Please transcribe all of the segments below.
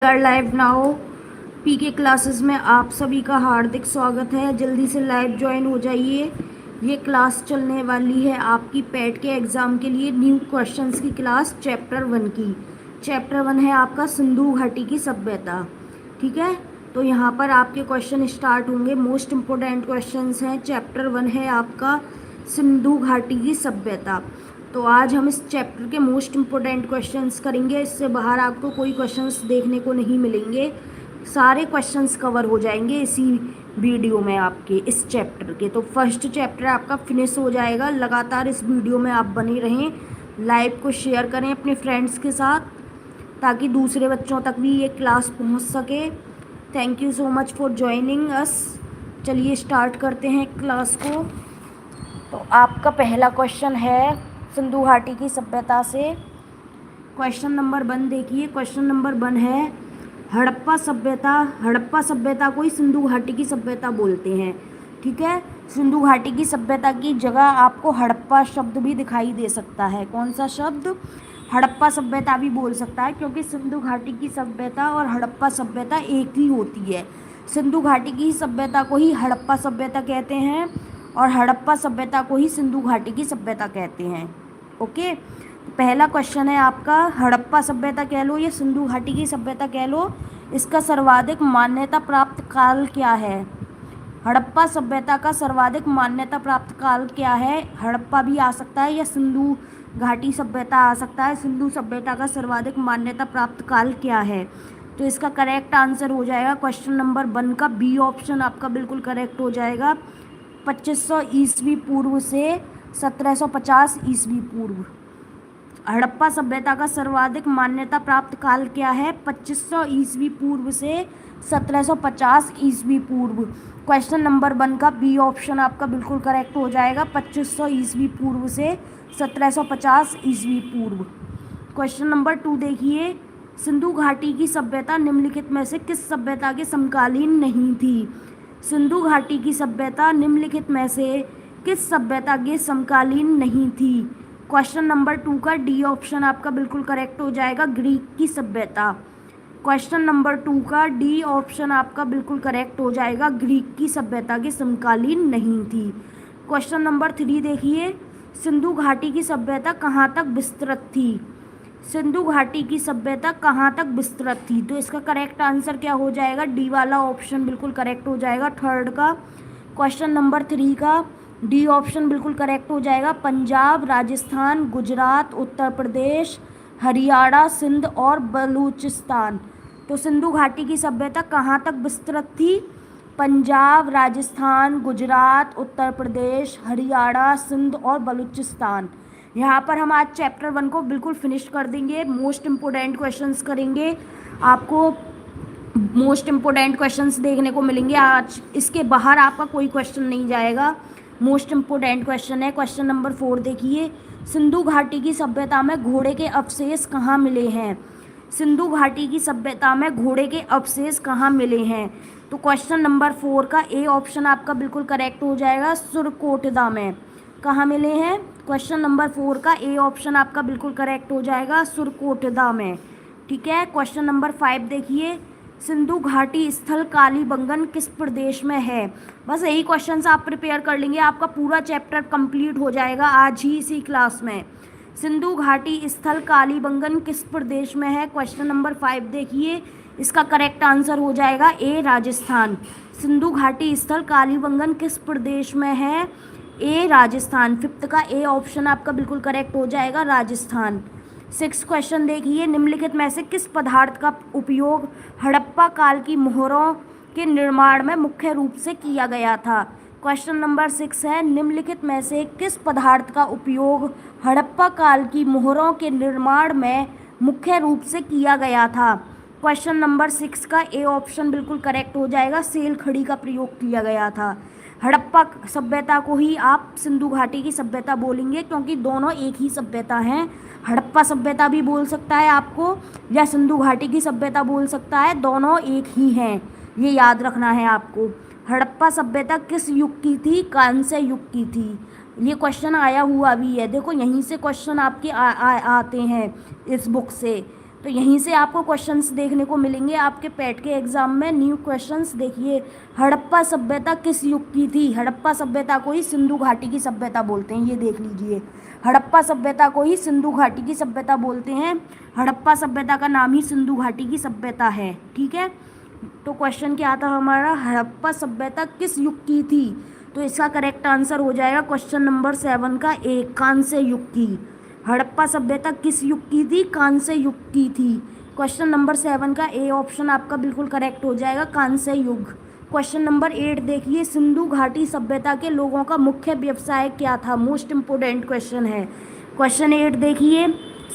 Are live now. PK classes में आप सभी का हार्दिक स्वागत है। जल्दी से लाइव ज्वाइन हो जाइए। ये क्लास चलने वाली है आपकी पेट के एग्ज़ाम के लिए न्यू क्वेश्चंस की क्लास चैप्टर 1 की। चैप्टर 1 है आपका सिंधु घाटी की सभ्यता। ठीक है, तो यहाँ पर आपके क्वेश्चन स्टार्ट होंगे। मोस्ट इम्पोर्टेंट क्वेश्चंस हैं। चैप्टर 1 है आपका सिंधु घाटी की सभ्यता। तो आज हम इस चैप्टर के मोस्ट इम्पोर्टेंट क्वेश्चंस करेंगे। इससे बाहर आपको कोई क्वेश्चंस देखने को नहीं मिलेंगे। सारे क्वेश्चंस कवर हो जाएंगे इसी वीडियो में आपके इस चैप्टर के। तो फर्स्ट चैप्टर आपका फिनिश हो जाएगा। लगातार इस वीडियो में आप बने रहें, लाइव को शेयर करें अपने फ्रेंड्स के साथ ताकि दूसरे बच्चों तक भी ये क्लास पहुंच सके। Thank you so much for joining us. चलिए स्टार्ट करते हैं क्लास को। तो आपका पहला क्वेश्चन है सिंधु घाटी की सभ्यता से। क्वेश्चन नंबर 1 देखिए। क्वेश्चन नंबर 1 है हड़प्पा सभ्यता। हड़प्पा सभ्यता को ही सिंधु घाटी की सभ्यता बोलते हैं। ठीक है, सिंधु घाटी की सभ्यता की जगह आपको हड़प्पा शब्द भी दिखाई दे सकता है। कौन सा शब्द? हड़प्पा सभ्यता भी बोल सकता है, क्योंकि सिंधु घाटी की सभ्यता और हड़प्पा सभ्यता एक ही होती है। सिंधु घाटी की सभ्यता को ही हड़प्पा सभ्यता कहते हैं और हड़प्पा सभ्यता को ही सिंधु घाटी की सभ्यता कहते हैं। ओके, पहला क्वेश्चन है आपका हड़प्पा सभ्यता कह लो या सिंधु घाटी की सभ्यता कह लो, इसका सर्वाधिक मान्यता प्राप्त काल क्या है? हड़प्पा सभ्यता का सर्वाधिक मान्यता प्राप्त काल क्या है? हड़प्पा भी आ सकता है या सिंधु घाटी सभ्यता आ सकता है। सिंधु सभ्यता का सर्वाधिक मान्यता प्राप्त काल क्या है? तो इसका करेक्ट आंसर हो जाएगा क्वेश्चन नंबर 1 का बी ऑप्शन आपका बिल्कुल करेक्ट हो जाएगा। 2500 ईस्वी पूर्व से 1750 ईस्वी पूर्व। हड़प्पा सभ्यता का सर्वाधिक मान्यता प्राप्त काल क्या है? 2500 ईस्वी पूर्व से 1750 ईस्वी पूर्व। क्वेश्चन नंबर 1 का बी ऑप्शन आपका बिल्कुल करेक्ट हो जाएगा। 2500 ईस्वी पूर्व से 1750 ईस्वी पूर्व। क्वेश्चन नंबर 2 देखिए। सिंधु घाटी की सभ्यता निम्नलिखित में से किस सभ्यता के समकालीन नहीं थी? सिंधु घाटी की सभ्यता निम्नलिखित में से किस सभ्यता के समकालीन नहीं थी? क्वेश्चन नंबर 2 का डी ऑप्शन आपका बिल्कुल करेक्ट हो जाएगा, ग्रीक की सभ्यता। क्वेश्चन नंबर 2 का डी ऑप्शन आपका बिल्कुल करेक्ट हो जाएगा, ग्रीक की सभ्यता के समकालीन नहीं थी। क्वेश्चन नंबर 3 देखिए। सिंधु घाटी की सभ्यता कहाँ तक विस्तृत थी? सिंधु घाटी की सभ्यता कहाँ तक विस्तृत थी? तो इसका करेक्ट आंसर क्या हो जाएगा? डी वाला ऑप्शन बिल्कुल करेक्ट हो जाएगा, थर्ड का। क्वेश्चन नंबर 3 का डी ऑप्शन बिल्कुल करेक्ट हो जाएगा, पंजाब, राजस्थान, गुजरात, उत्तर प्रदेश, हरियाणा, सिंध और बलूचिस्तान। तो सिंधु घाटी की सभ्यता कहाँ तक विस्तृत थी? पंजाब, राजस्थान, गुजरात, उत्तर प्रदेश, हरियाणा, सिंध और बलूचिस्तान। यहाँ पर हम आज चैप्टर 1 को बिल्कुल फिनिश कर देंगे। मोस्ट इम्पोर्टेंट क्वेश्चंस करेंगे, आपको मोस्ट इम्पोर्टेंट क्वेश्चंस देखने को मिलेंगे आज। इसके बाहर आपका कोई क्वेश्चन नहीं जाएगा। मोस्ट इम्पोर्टेंट क्वेश्चन है क्वेश्चन नंबर 4 देखिए। सिंधु घाटी की सभ्यता में घोड़े के अवशेष कहाँ मिले हैं? सिंधु घाटी की सभ्यता में घोड़े के अवशेष कहाँ मिले हैं? तो क्वेश्चन नंबर 4 का ए ऑप्शन आपका बिल्कुल करेक्ट हो जाएगा, सुरकोटदा में। कहाँ मिले हैं? क्वेश्चन नंबर 4 का ए ऑप्शन आपका बिल्कुल करेक्ट हो जाएगा, सुरकोटदा में। ठीक है, क्वेश्चन नंबर 5 देखिए। सिंधु घाटी स्थल कालीबंगन किस प्रदेश में है? बस यही क्वेश्चंस आप प्रिपेयर कर लेंगे, आपका पूरा चैप्टर कंप्लीट हो जाएगा आज ही इसी क्लास में। सिंधु घाटी स्थल कालीबंगन किस प्रदेश में है? क्वेश्चन नंबर 5 देखिए, इसका करेक्ट आंसर हो जाएगा ए, राजस्थान। सिंधु घाटी स्थल कालीबंगन किस प्रदेश में है? ए, राजस्थान। 5th का ए ऑप्शन आपका बिल्कुल करेक्ट हो जाएगा, राजस्थान। 6th क्वेश्चन देखिए। निम्नलिखित में से किस पदार्थ का उपयोग हड़प्पा काल की मोहरों के निर्माण में मुख्य रूप से किया गया था? क्वेश्चन नंबर 6 है, निम्नलिखित में से किस पदार्थ का उपयोग हड़प्पा काल की मोहरों के निर्माण में मुख्य रूप से किया गया था? क्वेश्चन नंबर 6 का ए ऑप्शन बिल्कुल करेक्ट हो जाएगा, सेल खड़ी का प्रयोग किया गया था। हड़प्पा सभ्यता को ही आप सिंधु घाटी की सभ्यता बोलेंगे, क्योंकि दोनों एक ही सभ्यता हैं। हड़प्पा सभ्यता भी बोल सकता है आपको या सिंधु घाटी की सभ्यता बोल सकता है, दोनों एक ही हैं, ये याद रखना है आपको। हड़प्पा सभ्यता किस युग की थी? कांस्य युग की थी। ये क्वेश्चन आया हुआ भी है, देखो यहीं से क्वेश्चन आपके आते हैं इस बुक से। तो यहीं से आपको क्वेश्चंस देखने को मिलेंगे आपके पैट के एग्जाम में। न्यू क्वेश्चंस देखिए, हड़प्पा सभ्यता किस युग की थी? हड़प्पा सभ्यता को ही सिंधु घाटी की सभ्यता बोलते हैं, ये देख लीजिए। हड़प्पा सभ्यता को ही सिंधु घाटी की सभ्यता बोलते हैं। हड़प्पा सभ्यता का नाम ही सिंधु घाटी की सभ्यता है, ठीक है। तो क्वेश्चन क्या था हमारा, हड़प्पा सभ्यता किस युग की थी? तो इसका करेक्ट आंसर हो जाएगा क्वेश्चन नंबर 7 का ए, कांस्य युग की। हड़प्पा सभ्यता किस युग की थी? कांस्य युग की थी। क्वेश्चन नंबर 7 का ए ऑप्शन आपका बिल्कुल करेक्ट हो जाएगा, कांस्य युग। क्वेश्चन नंबर 8 देखिए, सिंधु घाटी सभ्यता के लोगों का मुख्य व्यवसाय क्या था? मोस्ट इम्पोर्टेंट क्वेश्चन है। क्वेश्चन 8 देखिए,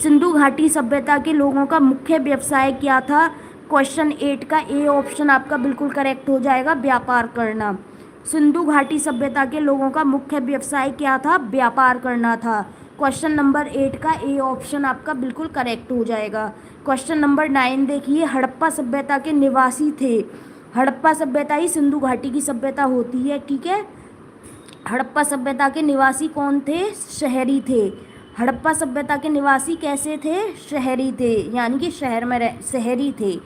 सिंधु घाटी सभ्यता के लोगों का मुख्य व्यवसाय क्या था? क्वेश्चन 8 का ए ऑप्शन आपका बिल्कुल करेक्ट हो जाएगा, व्यापार करना। सिंधु घाटी सभ्यता के लोगों का मुख्य व्यवसाय क्या था? व्यापार करना था। क्वेश्चन नंबर 8 का ए ऑप्शन आपका बिल्कुल करेक्ट हो जाएगा। क्वेश्चन नंबर 9 देखिए, हड़प्पा सभ्यता के निवासी थे। हड़प्पा सभ्यता ही सिंधु घाटी की सभ्यता होती है, ठीक है। हड़प्पा सभ्यता के निवासी कौन थे? शहरी थे। हड़प्पा सभ्यता के निवासी कैसे थे? शहरी थे, यानी कि शहरी थे,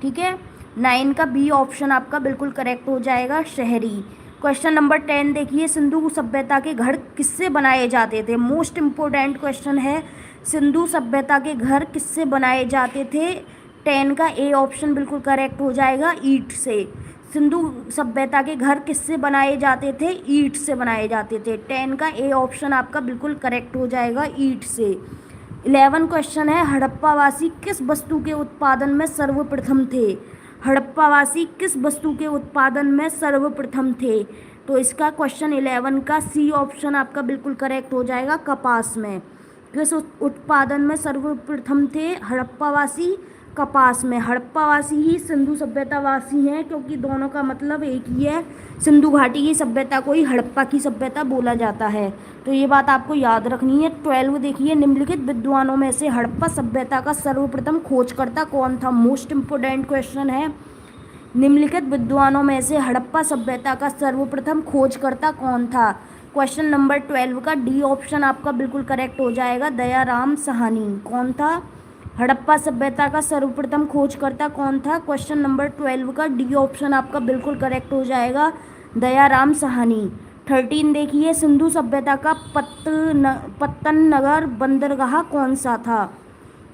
ठीक है। 9 का बी ऑप्शन आपका बिल्कुल करेक्ट हो जाएगा, शहरी। क्वेश्चन नंबर 10 देखिए, सिंधु सभ्यता के घर किससे बनाए जाते थे? मोस्ट इम्पोर्टेंट क्वेश्चन है, सिंधु सभ्यता के घर किससे बनाए जाते थे? 10 का ए ऑप्शन बिल्कुल करेक्ट हो जाएगा, ईंट से। सिंधु सभ्यता के घर किससे बनाए जाते थे? ईंट से बनाए जाते थे। 10 का ए ऑप्शन आपका बिल्कुल करेक्ट हो जाएगा, ईंट से। 11 क्वेश्चन है, हड़प्पावासी किस वस्तु के उत्पादन में सर्वप्रथम थे? हड़प्पावासी किस वस्तु के उत्पादन में सर्वप्रथम थे? तो इसका क्वेश्चन 11 का सी ऑप्शन आपका बिल्कुल करेक्ट हो जाएगा, कपास में। किस उत्पादन में सर्वप्रथम थे हड़प्पावासी? कपास में। हड़प्पावासी ही सिंधु सभ्यतावासी हैं, क्योंकि दोनों का मतलब एक ही है। सिंधु घाटी की सभ्यता को ही हड़प्पा की सभ्यता बोला जाता है, तो ये बात आपको याद रखनी है। 12 देखिए, निम्नलिखित विद्वानों में से हड़प्पा सभ्यता का सर्वप्रथम खोजकर्ता कौन था? मोस्ट इम्पोर्टेंट क्वेश्चन है। निम्नलिखित विद्वानों में से हड़प्पा सभ्यता का सर्वप्रथम खोजकर्ता कौन था? क्वेश्चन नंबर 12 का डी ऑप्शन आपका बिल्कुल करेक्ट हो जाएगा, दयाराम साहनी। कौन था? हड़प्पा सभ्यता का सर्वप्रथम खोजकर्ता कौन था? क्वेश्चन नंबर 12 का डी ऑप्शन आपका बिल्कुल करेक्ट हो जाएगा, दयाराम साहनी। 13 देखिए, सिंधु सभ्यता का पत्तन नगर बंदरगाह कौन सा था?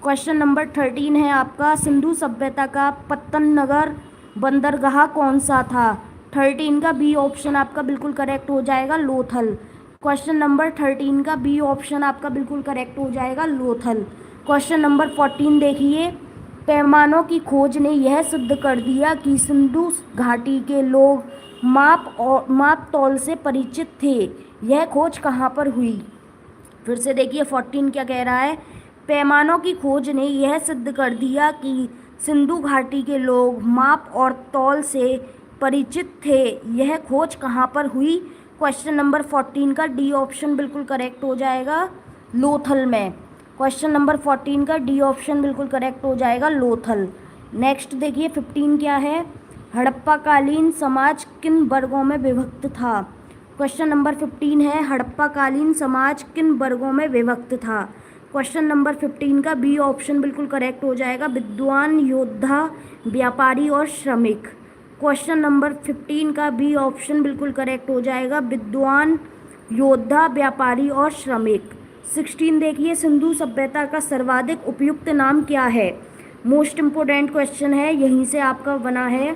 क्वेश्चन नंबर 13 है आपका, सिंधु सभ्यता का पत्तन नगर बंदरगाह कौन सा था? 13 का बी ऑप्शन आपका बिल्कुल करेक्ट हो जाएगा, लोथल। क्वेश्चन नंबर 13 का बी ऑप्शन आपका बिल्कुल करेक्ट हो जाएगा, लोथल। क्वेश्चन नंबर 14 देखिए, पैमानों की खोज ने यह सिद्ध कर दिया कि सिंधु घाटी के लोग माप तौल से परिचित थे। यह खोज कहाँ पर हुई? फिर से देखिए 14 क्या कह रहा है, पैमानों की खोज ने यह सिद्ध कर दिया कि सिंधु घाटी के लोग माप और तौल से परिचित थे। यह खोज कहाँ पर हुई? क्वेश्चन नंबर 14 का डी ऑप्शन बिल्कुल करेक्ट हो जाएगा, लोथल में। क्वेश्चन नंबर 14 का डी ऑप्शन बिल्कुल करेक्ट हो जाएगा, लोथल। नेक्स्ट देखिए 15 क्या है, हड़प्पाकालीन समाज किन वर्गों में विभक्त था? क्वेश्चन नंबर 15 है, हड़प्पाकालीन समाज किन वर्गों में विभक्त था? क्वेश्चन नंबर 15 का बी ऑप्शन बिल्कुल करेक्ट हो जाएगा, विद्वान, योद्धा, व्यापारी और श्रमिक। क्वेश्चन नंबर 15 का बी ऑप्शन बिल्कुल करेक्ट हो जाएगा, विद्वान, योद्धा, व्यापारी और श्रमिक। 16 देखिए, सिंधु सभ्यता का सर्वाधिक उपयुक्त नाम क्या है? मोस्ट इम्पोर्टेंट क्वेश्चन है, यहीं से आपका बना है।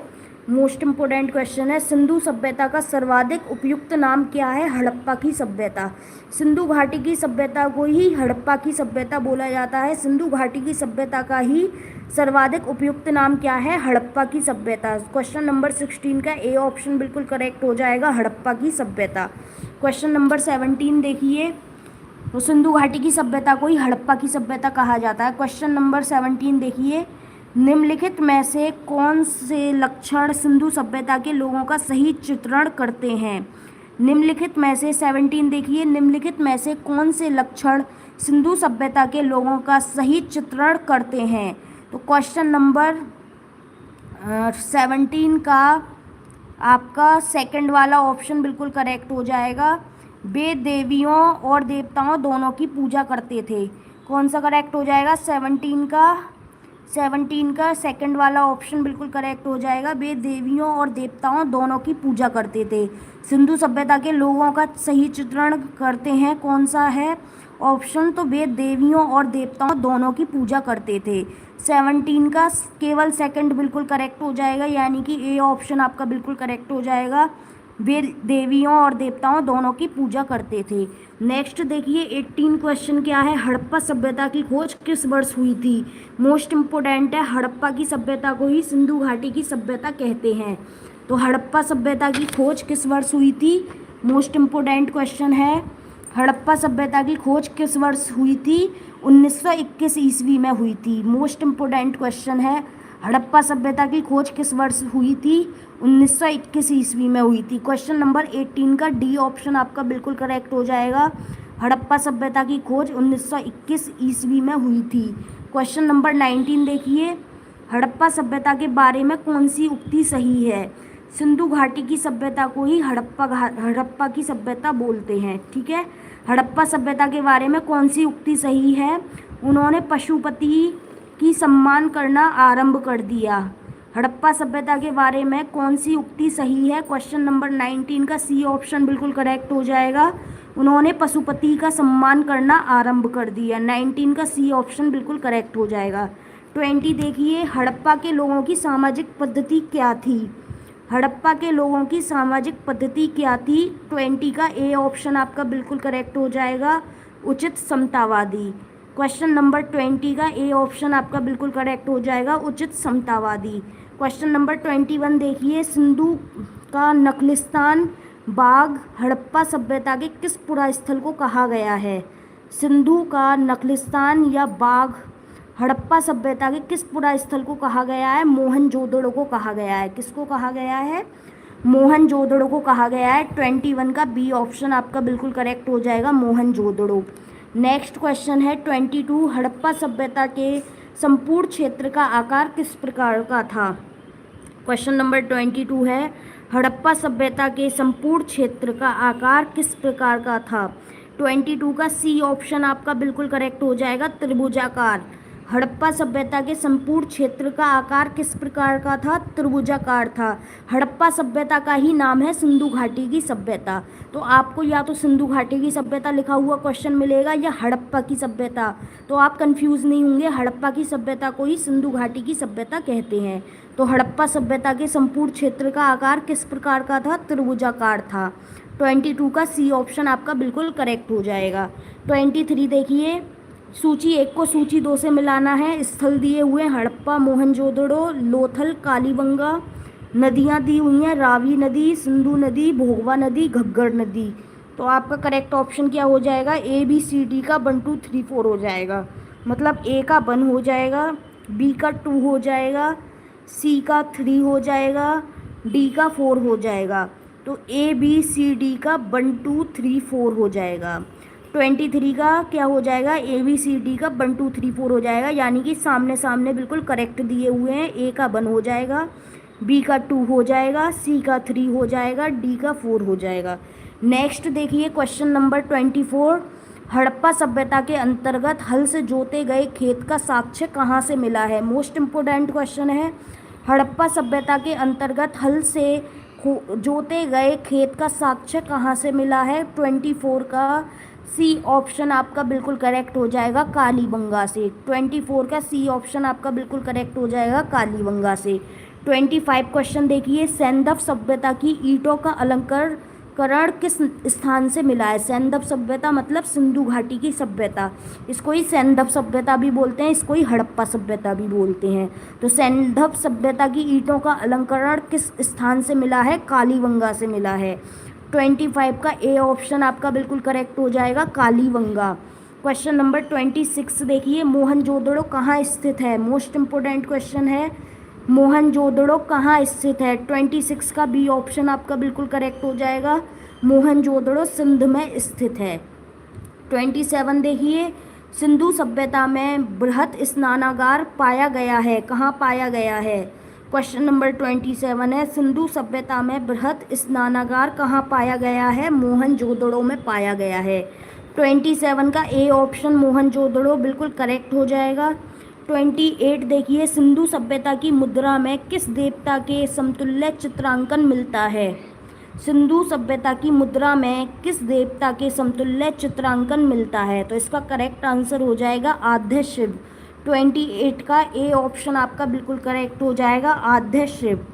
मोस्ट इम्पोर्टेंट क्वेश्चन है, सिंधु सभ्यता का सर्वाधिक उपयुक्त नाम क्या है? हड़प्पा की सभ्यता। सिंधु घाटी की सभ्यता को ही हड़प्पा की सभ्यता बोला जाता है। सिंधु घाटी की सभ्यता का ही सर्वाधिक उपयुक्त नाम क्या है? हड़प्पा की सभ्यता। क्वेश्चन नंबर 16 का ए ऑप्शन बिल्कुल करेक्ट हो जाएगा, हड़प्पा की सभ्यता। क्वेश्चन नंबर 17 देखिए, तो सिंधु घाटी की सभ्यता को ही हड़प्पा की सभ्यता कहा जाता है। क्वेश्चन नंबर 17 देखिए, निम्नलिखित में से कौन से लक्षण सिंधु सभ्यता के लोगों का सही चित्रण करते हैं? निम्नलिखित में से 17 देखिए, निम्नलिखित में से कौन से लक्षण सिंधु सभ्यता के लोगों का सही चित्रण करते हैं? तो क्वेश्चन नंबर 17 का आपका सेकंड वाला ऑप्शन बिल्कुल करेक्ट हो जाएगा, वे देवियों और देवताओं दोनों की पूजा करते थे। कौन सा करेक्ट हो जाएगा? 17 का 17 का सेकंड वाला ऑप्शन बिल्कुल करेक्ट हो जाएगा। वे देवियों और देवताओं दोनों की पूजा करते थे। सिंधु सभ्यता के लोगों का सही चित्रण करते हैं, कौन सा है ऑप्शन? तो वे देवियों और देवताओं दोनों की पूजा करते थे। 17 का केवल सेकंड बिल्कुल करेक्ट हो जाएगा, यानी कि ए ऑप्शन आपका बिल्कुल करेक्ट हो जाएगा। वे देवियों और देवताओं दोनों की पूजा करते थे। नेक्स्ट देखिए 18 क्वेश्चन क्या है, हड़प्पा सभ्यता की खोज किस वर्ष हुई थी? मोस्ट इम्पोर्टेंट है, हड़प्पा की सभ्यता को ही सिंधु घाटी की सभ्यता कहते हैं। तो हड़प्पा सभ्यता की खोज किस वर्ष हुई थी? मोस्ट इम्पोर्टेंट क्वेश्चन है, हड़प्पा सभ्यता की खोज किस वर्ष हुई थी? 1921 ईस्वी में हुई थी। मोस्ट इम्पोर्टेंट क्वेश्चन है, हड़प्पा सभ्यता की खोज किस वर्ष हुई थी? 1921 ईस्वी में हुई थी। क्वेश्चन नंबर 18 का डी ऑप्शन आपका बिल्कुल करेक्ट हो जाएगा। हड़प्पा सभ्यता की खोज 1921 ईस्वी में हुई थी। क्वेश्चन नंबर 19 देखिए, हड़प्पा सभ्यता के बारे में कौन सी उक्ति सही है? सिंधु घाटी की सभ्यता को ही हड़प्पा की सभ्यता बोलते हैं। ठीक है, हड़प्पा सभ्यता के बारे में कौन सी उक्ति सही है? उन्होंने पशुपति की सम्मान करना आरंभ कर दिया। हड़प्पा सभ्यता के बारे में कौन सी उक्ति सही है? क्वेश्चन नंबर 19 का सी ऑप्शन बिल्कुल करेक्ट हो जाएगा। उन्होंने पशुपति का सम्मान करना आरंभ कर दिया। 19 का सी ऑप्शन बिल्कुल करेक्ट हो जाएगा। 20 देखिए, हड़प्पा के लोगों की सामाजिक पद्धति क्या थी? हड़प्पा के लोगों की सामाजिक पद्धति क्या थी? 20 का ए ऑप्शन आपका बिल्कुल करेक्ट हो जाएगा, उचित समतावादी। क्वेश्चन नंबर 20 का ए ऑप्शन आपका बिल्कुल करेक्ट हो जाएगा, उचित समतावादी। क्वेश्चन नंबर 21 देखिए, सिंधु का नखलिस्तान बाग हड़प्पा सभ्यता के किस पुरास्थल को कहा गया है? सिंधु का नखलिस्तान या बाग हड़प्पा सभ्यता के किस पुरास्थल को कहा गया है? मोहनजोदड़ो को कहा गया है। किसको कहा गया है? मोहनजोदड़ो को कहा गया है। 21 का बी ऑप्शन आपका बिल्कुल करेक्ट हो जाएगा, मोहनजोदड़ो। नेक्स्ट क्वेश्चन है 22, हड़प्पा सभ्यता के संपूर्ण क्षेत्र का आकार किस प्रकार का था? क्वेश्चन नंबर 22 है, हड़प्पा सभ्यता के संपूर्ण क्षेत्र का आकार किस प्रकार का था? 22 का सी ऑप्शन आपका बिल्कुल करेक्ट हो जाएगा, त्रिभुजाकार। हड़प्पा सभ्यता के संपूर्ण क्षेत्र का आकार किस प्रकार का था? त्रिभुजाकार था। हड़प्पा सभ्यता का ही नाम है सिंधु घाटी की सभ्यता। तो आपको या तो सिंधु घाटी की सभ्यता लिखा हुआ क्वेश्चन मिलेगा या हड़प्पा की सभ्यता, तो आप कंफ्यूज नहीं होंगे। हड़प्पा की सभ्यता को ही सिंधु घाटी की सभ्यता कहते हैं। तो हड़प्पा सभ्यता के संपूर्ण क्षेत्र का आकार किस प्रकार का था? त्रिभुजाकार था। 22 का सी ऑप्शन आपका बिल्कुल करेक्ट हो जाएगा। 23 देखिए, सूची 1 को सूची 2 से मिलाना है। स्थल दिए हुए हड़प्पा, मोहनजोदड़ो, लोथल, कालीबंगा। नदियाँ दी हुई हैं, रावी नदी, सिंधु नदी, भोगवा नदी, घग्गर नदी। तो आपका करेक्ट ऑप्शन क्या हो जाएगा? ए बी सी डी का 1 2 3 4 हो जाएगा। मतलब ए का 1 हो जाएगा, बी का 2 हो जाएगा, सी का 3 हो जाएगा, डी का 4 हो जाएगा। तो ए बी सी डी का 1 2 3 4 हो जाएगा। 23 का क्या हो जाएगा? ए बी सी डी का 1 2 3 4 हो जाएगा, यानी कि सामने सामने बिल्कुल करेक्ट दिए हुए हैं। ए का 1 हो जाएगा, बी का 2 हो जाएगा, सी का 3 हो जाएगा, डी का 4 हो जाएगा। नेक्स्ट देखिए क्वेश्चन नंबर 24, हड़प्पा सभ्यता के अंतर्गत हल से जोते गए खेत का साक्ष्य कहाँ से मिला है? मोस्ट इम्पोर्टेंट क्वेश्चन है। हड़प्पा सभ्यता के अंतर्गत हल से जोते गए खेत का साक्ष्य कहाँ से मिला है? 24 का सी ऑप्शन आपका बिल्कुल करेक्ट हो जाएगा, कालीबंगा से। 24 का सी ऑप्शन आपका बिल्कुल करेक्ट हो जाएगा, कालीबंगा से। 25 क्वेश्चन देखिए, सैंधव सभ्यता की ईंटों का अलंकरण किस स्थान से मिला है? सैंधव सभ्यता मतलब सिंधु घाटी की सभ्यता। इसको ही सैंधव सभ्यता भी बोलते हैं, इसको ही हड़प्पा सभ्यता भी बोलते हैं। तो सैंधव सभ्यता की ईंटों का अलंकरण किस स्थान से मिला है? कालीबंगा से मिला है। 25 का ए ऑप्शन आपका बिल्कुल करेक्ट हो जाएगा, कालीबंगा। क्वेश्चन नंबर 26 देखिए, मोहनजोदड़ो कहाँ स्थित है? मोस्ट इम्पोर्टेंट क्वेश्चन है, मोहनजोदड़ो कहाँ स्थित है? 26 का बी ऑप्शन आपका बिल्कुल करेक्ट हो जाएगा, मोहनजोदड़ो सिंध में स्थित है। 27 देखिए, सिंधु सभ्यता में बृहत स्नानागार पाया गया है, कहाँ पाया गया है? क्वेश्चन नंबर 27 है, सिंधु सभ्यता में बृहत स्नानागार कहाँ पाया गया है? मोहनजोदड़ो में पाया गया है। 27 का ए ऑप्शन मोहनजोदड़ो बिल्कुल करेक्ट हो जाएगा। 28 देखिए, सिंधु सभ्यता की मुद्रा में किस देवता के समतुल्य चित्रांकन मिलता है? सिंधु सभ्यता की मुद्रा में किस देवता के समतुल्य चित्रांकन मिलता है? तो इसका करेक्ट आंसर हो जाएगा आद्य शिव। 28 का ए ऑप्शन आपका बिल्कुल करेक्ट हो जाएगा, आद्य शिव।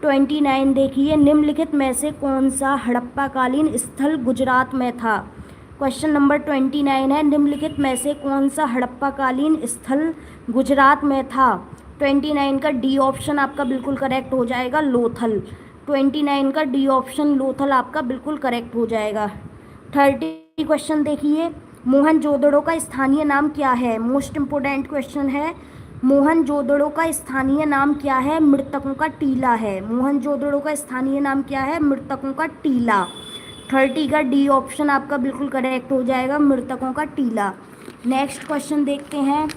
29 देखिए, निम्नलिखित में से कौन सा हड़प्पाकालीन स्थल गुजरात में था? क्वेश्चन नंबर 29 है, निम्नलिखित में से कौन सा हड़प्पाकालीन स्थल गुजरात में था? 29 का डी ऑप्शन आपका बिल्कुल करेक्ट हो जाएगा, लोथल। 29 का डी ऑप्शन लोथल आपका बिल्कुल करेक्ट हो जाएगा। 30 क्वेश्चन देखिए, मोहनजोदड़ो का स्थानीय नाम क्या है? मोस्ट इम्पोर्टेंट क्वेश्चन है। मोहनजोदड़ो का स्थानीय नाम क्या है? मृतकों का टीला है। मोहनजोदड़ो का स्थानीय नाम क्या है? मृतकों का टीला। 30 का डी ऑप्शन आपका बिल्कुल करेक्ट हो जाएगा, मृतकों का टीला। नेक्स्ट क्वेश्चन देखते हैं।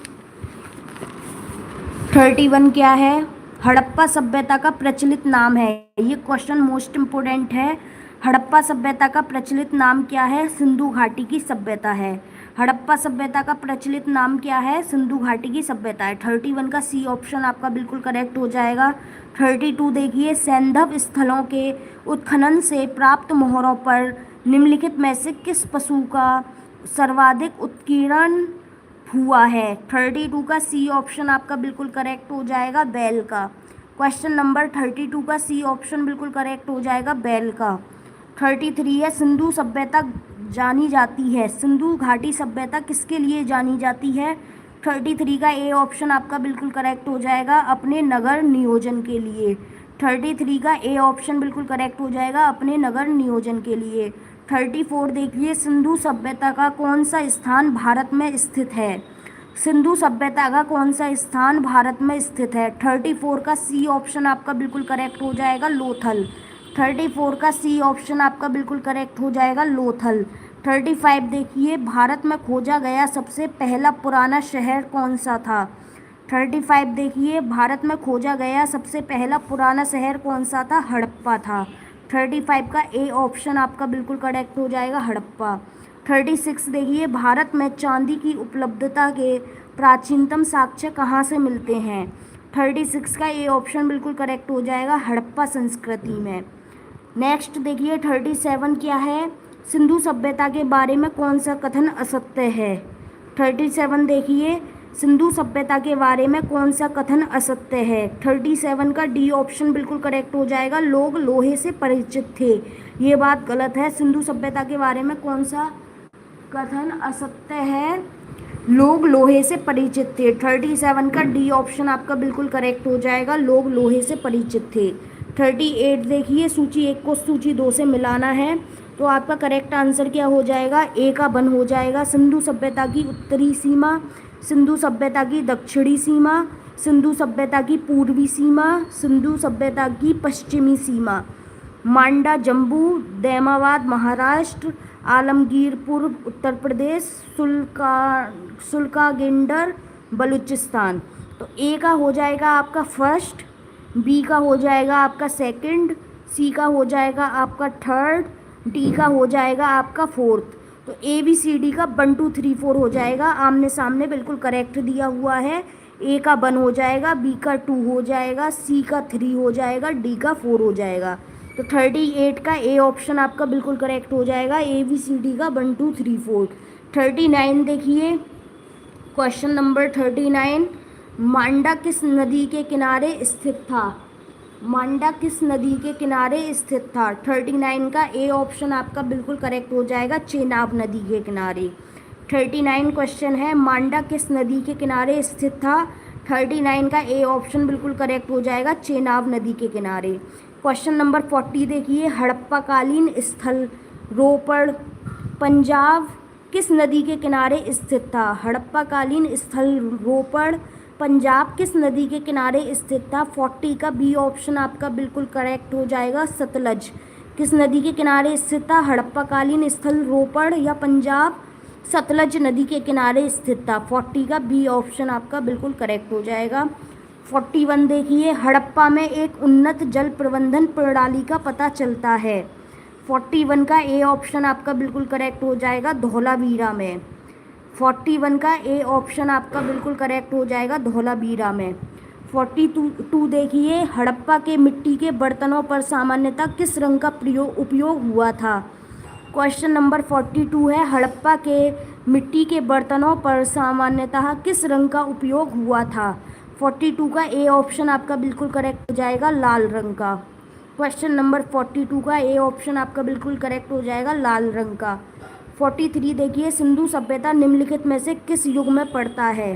31 क्या है? हड़प्पा सभ्यता का प्रचलित नाम है। ये क्वेश्चन मोस्ट इम्पोर्टेंट है। हड़प्पा सभ्यता का प्रचलित नाम क्या है? सिंधु घाटी की सभ्यता है। हड़प्पा सभ्यता का प्रचलित नाम क्या है? सिंधु घाटी की सभ्यता है। 31 का सी ऑप्शन आपका बिल्कुल करेक्ट हो जाएगा। 32 देखिए, सैंधव स्थलों के उत्खनन से प्राप्त मोहरों पर निम्नलिखित में से किस पशु का सर्वाधिक उत्कीर्णन हुआ है? 32 का सी ऑप्शन आपका बिल्कुल करेक्ट हो जाएगा, बैल का। क्वेश्चन नंबर 32 का सी ऑप्शन बिल्कुल करेक्ट हो जाएगा, बैल का। 33 है, सिंधु सभ्यता जानी जाती है। सिंधु घाटी सभ्यता किसके लिए जानी जाती है? 33 का ए ऑप्शन आपका बिल्कुल करेक्ट हो जाएगा, अपने नगर नियोजन के लिए। 33 का ए ऑप्शन बिल्कुल करेक्ट हो जाएगा, अपने नगर नियोजन के लिए। 34 देखिए, सिंधु सभ्यता का कौन सा स्थान भारत में स्थित है? सिंधु सभ्यता का कौन सा स्थान भारत में स्थित है? 34 का सी ऑप्शन आपका बिल्कुल करेक्ट हो जाएगा, लोथल। 34 का सी ऑप्शन आपका बिल्कुल करेक्ट हो जाएगा, लोथल। 35 देखिए, भारत में खोजा गया सबसे पहला पुराना शहर कौन सा था? 35 देखिए, भारत में खोजा गया सबसे पहला पुराना शहर कौन सा था? हड़प्पा था। 35 का ए ऑप्शन आपका बिल्कुल करेक्ट हो जाएगा, हड़प्पा। 36 देखिए, भारत में चांदी की उपलब्धता के प्राचीनतम साक्ष्य कहाँ से मिलते हैं? 36 का ए ऑप्शन बिल्कुल करेक्ट हो जाएगा, हड़प्पा संस्कृति में। नेक्स्ट देखिए 37 क्या है? सिंधु सभ्यता के बारे में कौन सा कथन असत्य है? 37 देखिए, सिंधु सभ्यता के बारे में कौन सा कथन असत्य है? 37 का डी ऑप्शन बिल्कुल करेक्ट हो जाएगा, लोग लोहे से परिचित थे। ये बात गलत है। सिंधु सभ्यता के बारे में कौन सा कथन असत्य है? लोग लोहे से परिचित थे। 37 का डी ऑप्शन आपका बिल्कुल करेक्ट हो जाएगा, लोग लोहे से परिचित थे। 38 देखिए, सूची 1 को सूची 2 से मिलाना है, तो आपका करेक्ट आंसर क्या हो जाएगा? ए का वन हो जाएगा। सिंधु सभ्यता की उत्तरी सीमा, सिंधु सभ्यता की दक्षिणी सीमा, सिंधु सभ्यता की पूर्वी सीमा, सिंधु सभ्यता की पश्चिमी सीमा। मांडा जम्मू, दैमाबाद महाराष्ट्र, आलमगीरपुर उत्तर प्रदेश, सुल्कागिंडर बलूचिस्तान। तो ए का हो जाएगा आपका फर्स्ट, बी का हो जाएगा आपका सेकंड, सी का हो जाएगा आपका थर्ड, डी का हो जाएगा आपका फोर्थ। तो ए बी सी डी का 1 2 3 4 हो जाएगा, आमने सामने बिल्कुल करेक्ट दिया हुआ है। ए का 1 हो जाएगा, बी का 2 हो जाएगा, सी का 3 हो जाएगा, डी का 4 हो जाएगा। तो 38 का ए ऑप्शन आपका बिल्कुल करेक्ट हो जाएगा, ए बी सी डी का 1 2 3 4। 39 देखिए, क्वेश्चन नंबर 39, मांडा किस नदी के किनारे स्थित था? मांडा किस नदी के किनारे स्थित था? 39 का ए ऑप्शन आपका बिल्कुल करेक्ट हो जाएगा, चेनाब नदी के किनारे। 39 क्वेश्चन है, मांडा किस नदी के किनारे स्थित था? 39 का ए ऑप्शन बिल्कुल करेक्ट हो जाएगा, चेनाब नदी के किनारे। क्वेश्चन नंबर 40 देखिए, हड़प्पाकालीन स्थल रोपड़ पंजाब किस नदी के किनारे स्थित था? हड़प्पाकालीन स्थल रोपड़ पंजाब किस नदी के किनारे स्थित था? 40 का बी ऑप्शन आपका बिल्कुल करेक्ट हो जाएगा, सतलज। किस नदी के किनारे स्थित था? हड़प्पाकालीन स्थल रोपड़ या पंजाब सतलज नदी के किनारे स्थित था। 40 का बी ऑप्शन आपका बिल्कुल करेक्ट हो जाएगा। 41 देखिए, हड़प्पा में एक उन्नत जल प्रबंधन प्रणाली का पता चलता है। 41 का ए ऑप्शन आपका बिल्कुल करेक्ट हो जाएगा, धौलावीरा में। 41 का ए ऑप्शन आपका बिल्कुल करेक्ट हो जाएगा, धौलावीरा में। 42 देखिए, हड़प्पा के मिट्टी के बर्तनों पर सामान्यतः किस रंग का उपयोग हुआ था। क्वेश्चन नंबर 42 है, हड़प्पा के मिट्टी के बर्तनों पर सामान्यतः किस रंग का उपयोग हुआ था। 42 का ए ऑप्शन आपका बिल्कुल करेक्ट हो जाएगा, लाल रंग का। क्वेश्चन नंबर 42 का ए ऑप्शन आपका बिल्कुल करेक्ट हो जाएगा, लाल रंग का। 43 देखिए, सिंधु सभ्यता निम्नलिखित में से किस युग में पड़ता है।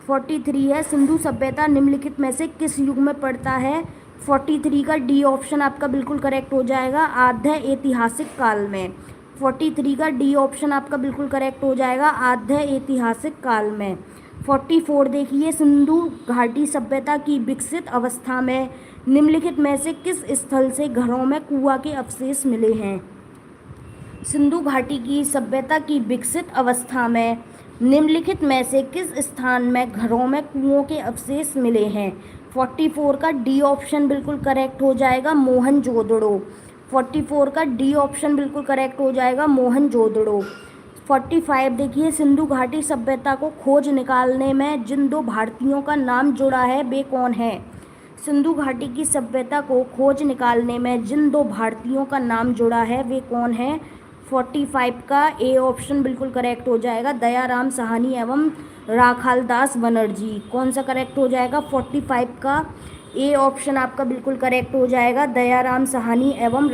43 है, सिंधु सभ्यता निम्नलिखित में से किस युग में पड़ता है। 43 का डी ऑप्शन आपका बिल्कुल करेक्ट हो जाएगा, आद्य ऐतिहासिक काल में। 43 का डी ऑप्शन आपका बिल्कुल करेक्ट हो जाएगा, आद्य ऐतिहासिक काल में। 44 देखिए, सिंधु घाटी सभ्यता की विकसित अवस्था में निम्नलिखित में से किस स्थल से घरों में कुआं के अवशेष मिले हैं। सिंधु घाटी की सभ्यता की विकसित अवस्था में निम्नलिखित में से किस स्थान में घरों में कुओं के अवशेष मिले हैं। 44 का डी ऑप्शन बिल्कुल करेक्ट हो जाएगा, मोहनजोदड़ो। 44 का डी ऑप्शन बिल्कुल करेक्ट हो जाएगा, मोहनजोदड़ो। 45 देखिए, सिंधु घाटी सभ्यता को खोज निकालने में जिन दो भारतीयों का नाम जुड़ा है वे कौन है। सिंधु घाटी की सभ्यता को खोज निकालने में जिन दो भारतीयों का नाम जुड़ा है वे कौन है। 45 का ए ऑप्शन बिल्कुल करेक्ट हो जाएगा, दयाराम साहनी एवं राखालदास बनर्जी। कौन सा करेक्ट हो जाएगा। 45 का ए ऑप्शन आपका बिल्कुल करेक्ट हो जाएगा, दयाराम साहनी एवं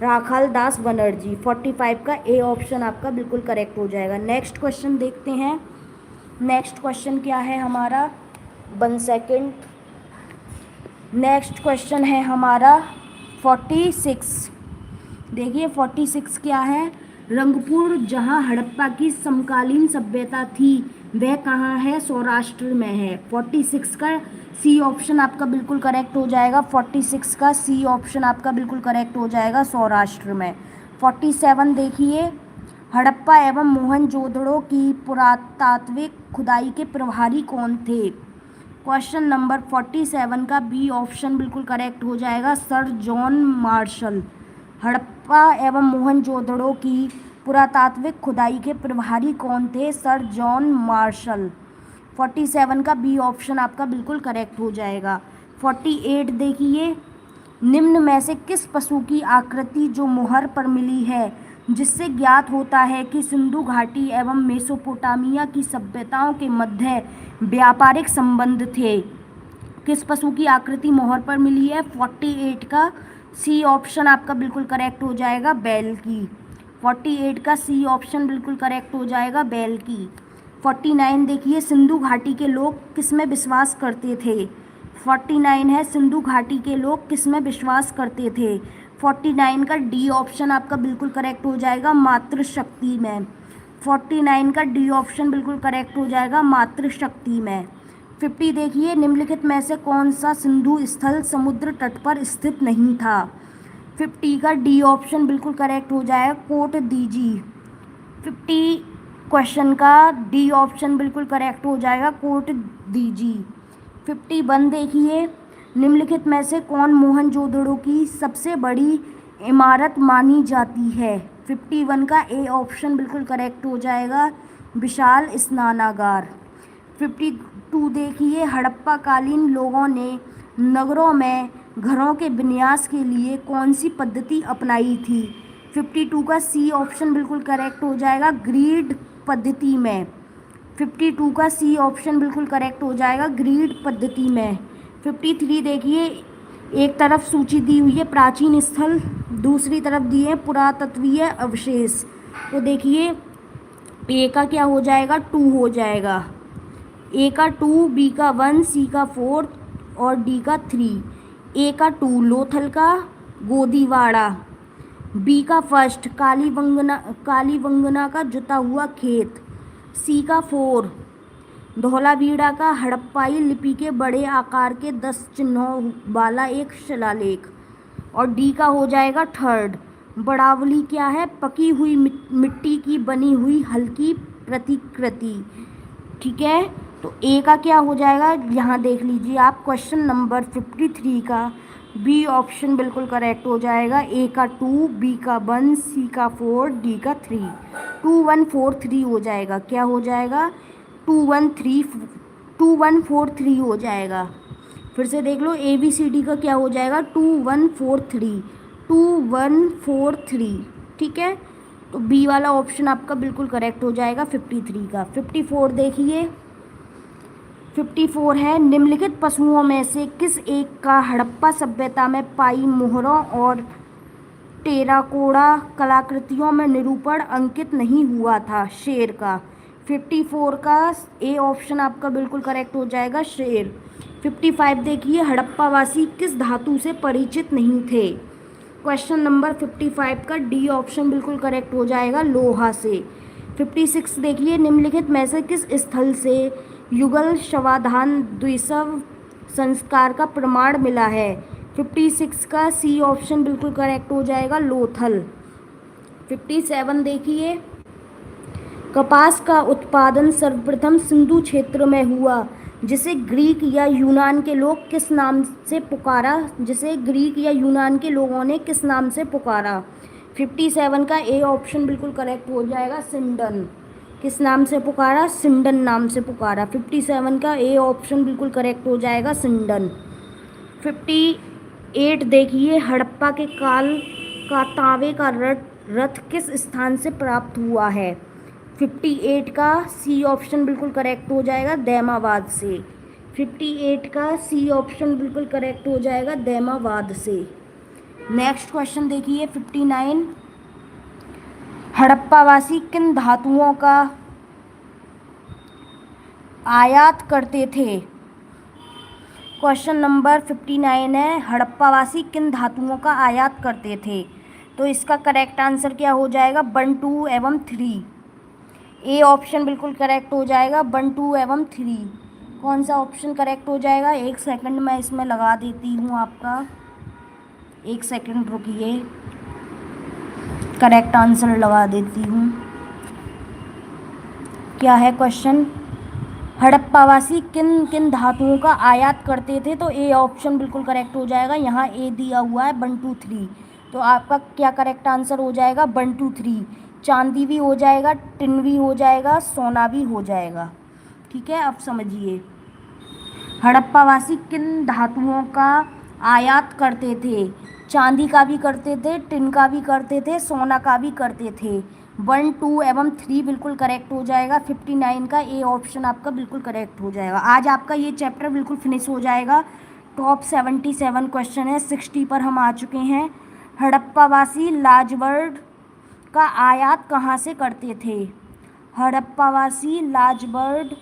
राखालदास बनर्जी। 45 का ए ऑप्शन आपका बिल्कुल करेक्ट हो जाएगा। नेक्स्ट क्वेश्चन देखते हैं। नेक्स्ट क्वेश्चन क्या है हमारा, 1 सेकेंड। नेक्स्ट क्वेश्चन है हमारा 46। देखिए 46 क्या है, रंगपुर जहां हड़प्पा की समकालीन सभ्यता थी वह कहाँ है, सौराष्ट्र में है। 46 का सी ऑप्शन आपका बिल्कुल करेक्ट हो जाएगा, 46 का सी ऑप्शन आपका बिल्कुल करेक्ट हो जाएगा, सौराष्ट्र में। 47 देखिए, हड़प्पा एवं मोहनजोदड़ो की पुरातात्विक खुदाई के प्रभारी कौन थे। क्वेश्चन नंबर 47 का बी ऑप्शन बिल्कुल करेक्ट हो जाएगा, सर जॉन मार्शल। हड़प्पा एवं मोहनजोदड़ो की पुरातात्विक खुदाई के प्रभारी कौन थे, सर जॉन मार्शल। 47 का बी ऑप्शन आपका बिल्कुल करेक्ट हो जाएगा। 48 देखिए, निम्न में से किस पशु की आकृति जो मोहर पर मिली है जिससे ज्ञात होता है कि सिंधु घाटी एवं मेसोपोटामिया की सभ्यताओं के मध्य व्यापारिक संबंध थे। किस पशु की आकृति मोहर पर मिली है। 48 का सी ऑप्शन आपका बिल्कुल करेक्ट हो जाएगा, बैल की। 48 का सी ऑप्शन बिल्कुल करेक्ट हो जाएगा, बैल की। 49 देखिए, सिंधु घाटी के लोग किस में विश्वास करते थे। 49 है, सिंधु घाटी के लोग किस में विश्वास करते थे। 49 का डी ऑप्शन आपका बिल्कुल करेक्ट हो जाएगा, मातृशक्ति में। 49 का डी ऑप्शन बिल्कुल करेक्ट हो जाएगा, मातृशक्ति में। 50 देखिए, निम्नलिखित में से कौन सा सिंधु स्थल समुद्र तट पर स्थित नहीं था। 50 का डी ऑप्शन बिल्कुल करेक्ट हो जाएगा, कोट दीजी। 50 क्वेश्चन का डी ऑप्शन बिल्कुल करेक्ट हो जाएगा, कोट दीजी। 51 देखिए, निम्नलिखित में से कौन मोहनजोदड़ो की सबसे बड़ी इमारत मानी जाती है। 51 का ए ऑप्शन बिल्कुल करेक्ट हो जाएगा, विशाल स्नानागार। 52 देखिए, हड़प्पा कालीन लोगों ने नगरों में घरों के विन्यास के लिए कौन सी पद्धति अपनाई थी। 52 का सी ऑप्शन बिल्कुल करेक्ट हो जाएगा, ग्रिड पद्धति में। 52 का सी ऑप्शन बिल्कुल करेक्ट हो जाएगा, ग्रिड पद्धति में। 53 देखिए, एक तरफ सूची दी हुई है प्राचीन स्थल, दूसरी तरफ दिए हैं पुरातत्वीय अवशेष। तो देखिए ए का क्या हो जाएगा, 2 हो जाएगा। ए का 2, बी का 1, सी का 4 और डी का 3। ए का 2 लोथल का गोदीवाड़ा, बी का 1 कालीबंगना का जुता हुआ खेत, सी का 4 धौलावीरा का हड़प्पाई लिपि के बड़े आकार के 10 चिन्हों वाला एक शिलालेख, और डी का हो जाएगा 3 बड़ावली क्या है, पकी हुई मिट्टी की बनी हुई हल्की प्रतिकृति। ठीक है, तो ए का क्या हो जाएगा, यहाँ देख लीजिए आप, क्वेश्चन नंबर 53 का बी ऑप्शन बिल्कुल करेक्ट हो जाएगा, ए का 2, बी का 1, सी का 4, डी का 3। 2143 हो जाएगा। क्या हो जाएगा? 2143 हो जाएगा। फिर से देख लो, ABCD का क्या हो जाएगा? 2143। ठीक है, तो बी वाला ऑप्शन आपका बिल्कुल करेक्ट हो जाएगा 53 का। 54 देखिए, 54 है, निम्नलिखित पशुओं में से किस एक का हड़प्पा सभ्यता में पाई मोहरों और टेराकोटा कलाकृतियों में निरूपण अंकित नहीं हुआ था? शेर का। 54 का ए ऑप्शन आपका बिल्कुल करेक्ट हो जाएगा, शेर। 55 देखिए, हड़प्पावासी किस धातु से परिचित नहीं थे? क्वेश्चन नंबर 55 का डी ऑप्शन बिल्कुल करेक्ट हो जाएगा, लोहा से। 56 देखिए, निम्नलिखित में से किस स्थल से युगल शवाधान द्विशव संस्कार का प्रमाण मिला है? 56 का सी ऑप्शन बिल्कुल करेक्ट हो जाएगा, लोथल। 57 देखिए, कपास का उत्पादन सर्वप्रथम सिंधु क्षेत्र में हुआ, जिसे ग्रीक या यूनान के लोग किस नाम से पुकारा? जिसे ग्रीक या यूनान के लोगों ने किस नाम से पुकारा? 57 का ए ऑप्शन बिल्कुल करेक्ट हो जाएगा, सिंडन। किस नाम से पुकारा? सिंडन नाम से पुकारा। 57 का ए ऑप्शन बिल्कुल करेक्ट हो जाएगा, सिंडन। 58 देखिए, हड़प्पा के काल का तांबे का रथ किस स्थान से प्राप्त हुआ है? 58 का सी ऑप्शन बिल्कुल करेक्ट हो जाएगा, दैमाबाद से। 58 का सी ऑप्शन बिल्कुल करेक्ट हो जाएगा, दैमाबाद से। नेक्स्ट क्वेश्चन देखिए, 59, हड़प्पावासी किन धातुओं का आयात करते थे? क्वेश्चन नंबर 59 है, हड़प्पावासी किन धातुओं का आयात करते थे? तो इसका करेक्ट आंसर क्या हो जाएगा? 1, 2 एवं 3। ए ऑप्शन बिल्कुल करेक्ट हो जाएगा, 1, 2 एवं 3। कौन सा ऑप्शन करेक्ट हो जाएगा? एक सेकंड मैं इसमें लगा देती हूँ आपका, एक सेकंड रुकिए, करेक्ट आंसर लगा देती हूँ। क्या है क्वेश्चन? हड़प्पावासी किन किन धातुओं का आयात करते थे? तो ए ऑप्शन बिल्कुल करेक्ट हो जाएगा। यहाँ ए दिया हुआ है 1, 2, 3, तो आपका क्या करेक्ट आंसर हो जाएगा? 1, 2, 3। चांदी भी हो जाएगा, टिन भी हो जाएगा, सोना भी हो जाएगा। ठीक है, अब समझिए, हड़प्पावासी किन धातुओं का आयात करते थे? चांदी का भी करते थे, टिन का भी करते थे, सोना का भी करते थे। 1, 2 एवं 3 बिल्कुल करेक्ट हो जाएगा। 59 का ए ऑप्शन आपका बिल्कुल करेक्ट हो जाएगा। आज आपका ये चैप्टर बिल्कुल फिनिश हो जाएगा। टॉप 77 क्वेश्चन है, 60 पर हम आ चुके हैं। हड़प्पावासी लाजवर्ड का आयात कहाँ से करते थे? हड़प्पावासी लाजवर्ड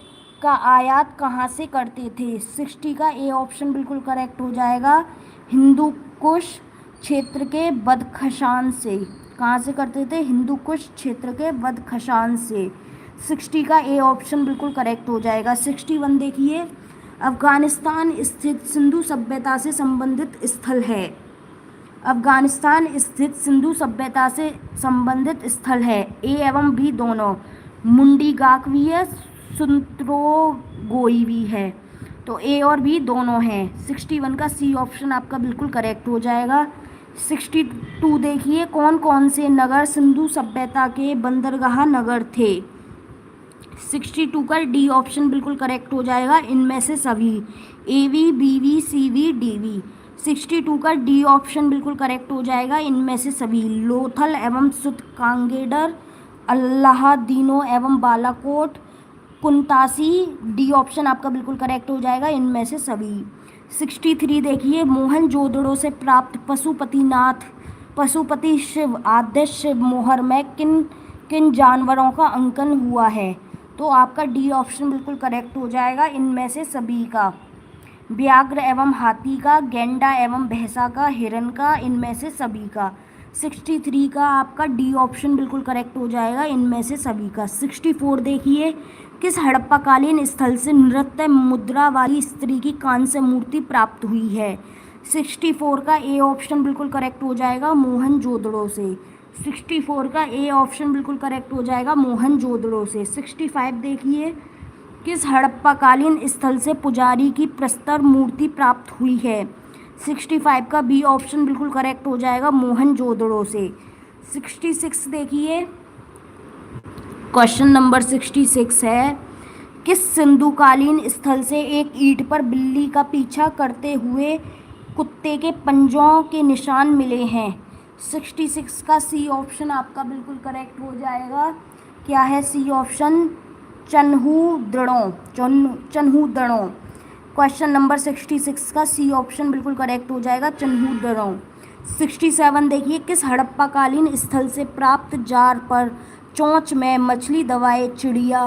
का आयात कहाँ से करते थे? 60 का ए ऑप्शन बिल्कुल करेक्ट हो जाएगा, हिंदू कुश क्षेत्र के बदख्शान से। कहाँ से करते थे? हिंदू कुश क्षेत्र के बदख्शान से। 60 का ए ऑप्शन बिल्कुल करेक्ट हो जाएगा। 61 देखिए, अफगानिस्तान स्थित सिंधु सभ्यता से संबंधित स्थल है। अफगानिस्तान स्थित सिंधु सभ्यता से संबंधित स्थल है, ए एवं बी दोनों। मुंडी गाक भी है, सुंत्रोगोई भी है, तो ए और बी दोनों हैं। 61 का सी ऑप्शन आपका बिल्कुल करेक्ट हो जाएगा। 62 देखिए, कौन कौन से नगर सिंधु सभ्यता के बंदरगाह नगर थे? 62 का डी ऑप्शन बिल्कुल करेक्ट हो जाएगा, इनमें से सभी, एवी, बीवी, सीवी, डीवी। 62 का डी ऑप्शन बिल्कुल करेक्ट हो जाएगा, इनमें से सभी, लोथल एवं सुतकांगेडर, अल्लाहदीनो एवं बालाकोट, कुंतासी। डी ऑप्शन आपका बिल्कुल करेक्ट हो जाएगा, इनमें से सभी। 63 देखिए, मोहनजोदड़ो से प्राप्त पशुपति शिव आद्य शिव मोहर में किन किन जानवरों का अंकन हुआ है? तो आपका डी ऑप्शन बिल्कुल करेक्ट हो जाएगा, इनमें से सभी का, व्याघ्र एवं हाथी का, गेंडा एवं भैंसा का, हिरन का, इनमें से सभी का। 63 का आपका डी ऑप्शन बिल्कुल करेक्ट हो जाएगा, इनमें से सभी का। 64 देखिए, किस हड़प्पाकालीन स्थल से नृत्य मुद्रा वाली स्त्री की कांस्य मूर्ति प्राप्त हुई है? 64 का ए ऑप्शन बिल्कुल करेक्ट हो जाएगा, मोहनजोदड़ो से। 64 का ए ऑप्शन बिल्कुल करेक्ट हो जाएगा, मोहनजोदड़ो से। 65 देखिए, किस हड़प्पाकालीन स्थल से पुजारी की प्रस्तर मूर्ति प्राप्त हुई है? 65 का बी ऑप्शन बिल्कुल करेक्ट हो जाएगा, मोहनजोदड़ो से। 66 देखिए, क्वेश्चन नंबर 66 है, किस सिंधुकालीन स्थल से एक ईंट पर बिल्ली का पीछा करते हुए कुत्ते के पंजों के निशान मिले हैं? 66 का सी ऑप्शन आपका बिल्कुल करेक्ट हो जाएगा। क्या है सी ऑप्शन? चन्हूदड़ों। क्वेश्चन नंबर 66 का सी ऑप्शन बिल्कुल करेक्ट हो जाएगा, चन्हूदड़ों। 67 देखिए, किस हड़प्पाकालीन स्थल से प्राप्त जार पर चोंच में मछली दबाए चिड़िया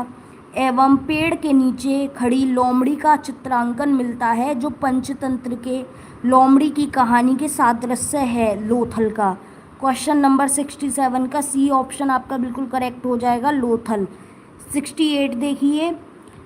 एवं पेड़ के नीचे खड़ी लोमड़ी का चित्रांकन मिलता है, जो पंचतंत्र के लोमड़ी की कहानी के सादृश्य है लोथल का? क्वेश्चन नंबर 67 का सी ऑप्शन आपका बिल्कुल करेक्ट हो जाएगा, लोथल। 68 देखिए,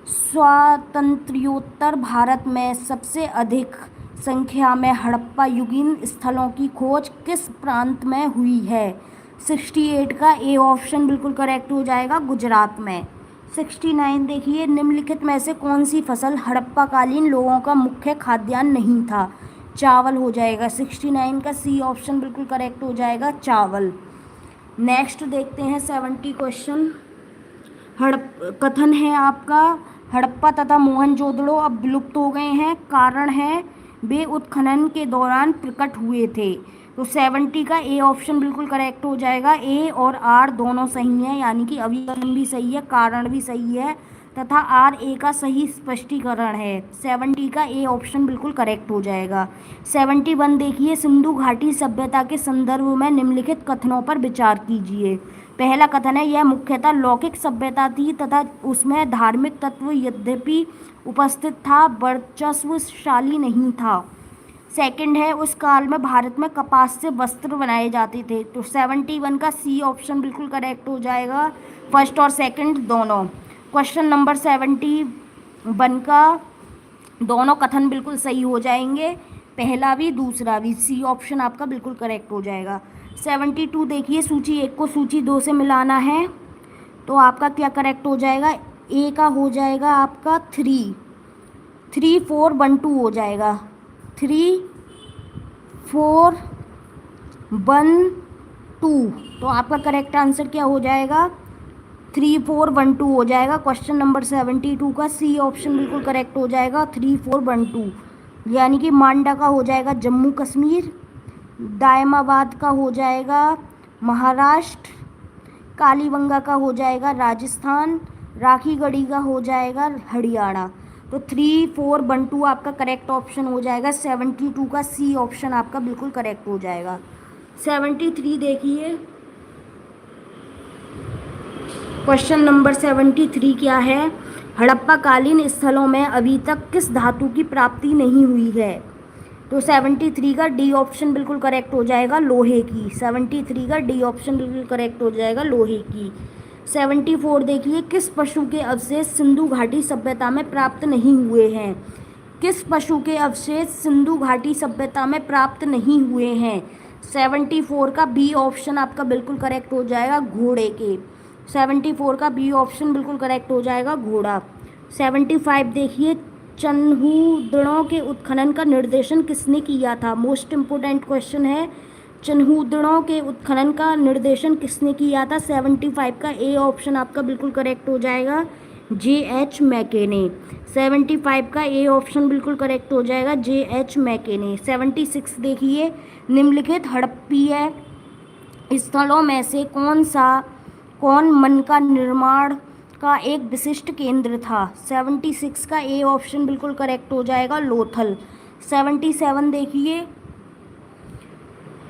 स्वातंत्र्योत्तर भारत में सबसे अधिक संख्या में हड़प्पा युगीन स्थलों की खोज किस प्रांत में हुई है? 68 का ए ऑप्शन बिल्कुल करेक्ट हो जाएगा, गुजरात में। 69 देखिए, निम्नलिखित में से कौन सी फसल हड़प्पाकालीन लोगों का मुख्य खाद्यान्न नहीं था? चावल हो जाएगा। 69 का सी ऑप्शन बिल्कुल करेक्ट हो जाएगा, चावल। नेक्स्ट देखते हैं 70 क्वेश्चन। कथन है आपका, हड़प्पा तथा मोहनजोदड़ो अब विलुप्त हो गए हैं, कारण है वे उत्खनन के दौरान प्रकट हुए थे। तो 70 का ए ऑप्शन बिल्कुल करेक्ट हो जाएगा। ए और आर दोनों सही हैं, यानी कि अभिकलन भी सही है, कारण भी सही है तथा आर ए का सही स्पष्टीकरण है। 70 का ए ऑप्शन बिल्कुल करेक्ट हो जाएगा। 71 देखिए, सिंधु घाटी सभ्यता के संदर्भ में निम्नलिखित कथनों पर विचार कीजिए। पहला कथन है, यह मुख्यतः लौकिक सभ्यता थी तथा उसमें धार्मिक तत्व यद्यपि उपस्थित था, वर्चस्वशाली नहीं था। सेकंड है, उस काल में भारत में कपास से वस्त्र बनाए जाते थे। तो 71 का सी ऑप्शन बिल्कुल करेक्ट हो जाएगा, फर्स्ट और सेकंड दोनों। क्वेश्चन नंबर 71 का दोनों कथन बिल्कुल सही हो जाएंगे, पहला भी दूसरा भी। सी ऑप्शन आपका बिल्कुल करेक्ट हो जाएगा। 72 देखिए, सूची 1 को सूची 2 से मिलाना है, तो आपका क्या करेक्ट हो जाएगा? ए का हो जाएगा आपका 3 4 1 2 हो जाएगा। 3 4 1 2, तो आपका करेक्ट आंसर क्या हो जाएगा? 3 4 1 2 हो जाएगा। क्वेश्चन नंबर 72 का सी ऑप्शन बिल्कुल करेक्ट हो जाएगा, 3 4 1 2, यानी कि मांडा का हो जाएगा जम्मू कश्मीर, दायमाबाद का हो जाएगा महाराष्ट्र, कालीबंगा का हो जाएगा राजस्थान, राखीगढ़ी का हो जाएगा हरियाणा। तो 3 4 1 2 आपका करेक्ट ऑप्शन हो जाएगा। 72 का सी ऑप्शन आपका बिल्कुल करेक्ट हो जाएगा। 73 देखिए, क्वेश्चन नंबर 73 क्या है? हड़प्पाकालीन स्थलों में अभी तक किस धातु की प्राप्ति नहीं हुई है? तो 73 का डी ऑप्शन बिल्कुल करेक्ट हो जाएगा, लोहे की। 73 का डी ऑप्शन बिल्कुल करेक्ट हो जाएगा, लोहे की। 74 देखिए, किस पशु के अवशेष सिंधु घाटी सभ्यता में प्राप्त नहीं हुए हैं? किस पशु के अवशेष सिंधु घाटी सभ्यता में प्राप्त नहीं हुए हैं? 74 का बी ऑप्शन आपका बिल्कुल करेक्ट हो जाएगा, घोड़े के। 74 का बी ऑप्शन बिल्कुल करेक्ट हो जाएगा, घोड़ा। 75 देखिए, चन्हूदड़ों के उत्खनन का निर्देशन किसने किया था? मोस्ट इम्पोर्टेंट क्वेश्चन है, चन्हूदड़ों के उत्खनन का निर्देशन किसने किया था? 75 का ए ऑप्शन आपका बिल्कुल करेक्ट हो जाएगा, J.H. मैके ने। 75 का ए ऑप्शन बिल्कुल करेक्ट हो जाएगा, J.H. मैके ने। 76 देखिए, निम्नलिखित हड़प्पीय स्थलों में से कौन मन का निर्माण का एक विशिष्ट केंद्र था? 76 का ए ऑप्शन बिल्कुल करेक्ट हो जाएगा, लोथल। 77 देखिए,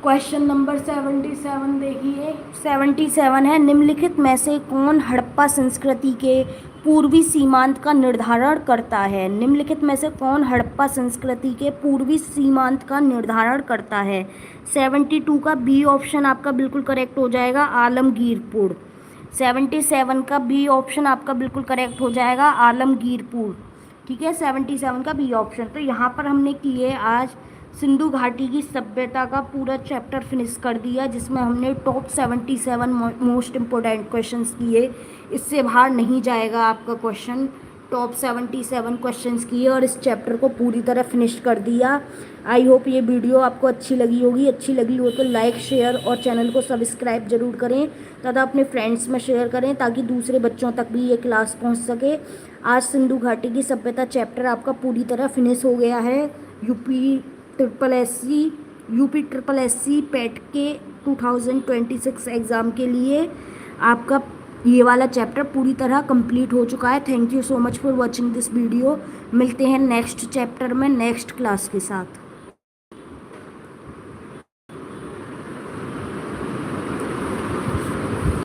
क्वेश्चन नंबर 77 देखिए, 77 है, निम्नलिखित में से कौन हड़प्पा संस्कृति के पूर्वी सीमांत का निर्धारण करता है? निम्नलिखित में से कौन हड़प्पा संस्कृति के पूर्वी सीमांत का निर्धारण करता है? 72 का बी ऑप्शन आपका बिल्कुल करेक्ट हो जाएगा, आलमगीरपुर। 77 का बी ऑप्शन आपका बिल्कुल करेक्ट हो जाएगा, आलमगीरपुर। ठीक है, 77 का बी ऑप्शन। तो यहाँ पर हमने किए आज सिंधु घाटी की सभ्यता का पूरा चैप्टर फिनिश कर दिया, जिसमें हमने टॉप 77 मोस्ट इम्पोर्टेंट क्वेश्चंस किए। इससे बाहर नहीं जाएगा आपका क्वेश्चन। टॉप 77 क्वेश्चंस किए और इस चैप्टर को पूरी तरह फिनिश कर दिया। आई होप ये वीडियो आपको अच्छी लगी होगी। अच्छी लगी हो तो लाइक, शेयर और चैनल को सब्सक्राइब जरूर करें तथा अपने फ्रेंड्स में शेयर करें ताकि दूसरे बच्चों तक भी ये क्लास पहुंच सके। आज सिंधु घाटी की सभ्यता चैप्टर आपका पूरी तरह फिनिश हो गया है। यूपी ट्रिपल एस सी पेट के 2026 एग्ज़ाम के लिए आपका ये वाला चैप्टर पूरी तरह कंप्लीट हो चुका है। Thank you so much for watching this video. मिलते हैं नेक्स्ट चैप्टर में नेक्स्ट क्लास के साथ।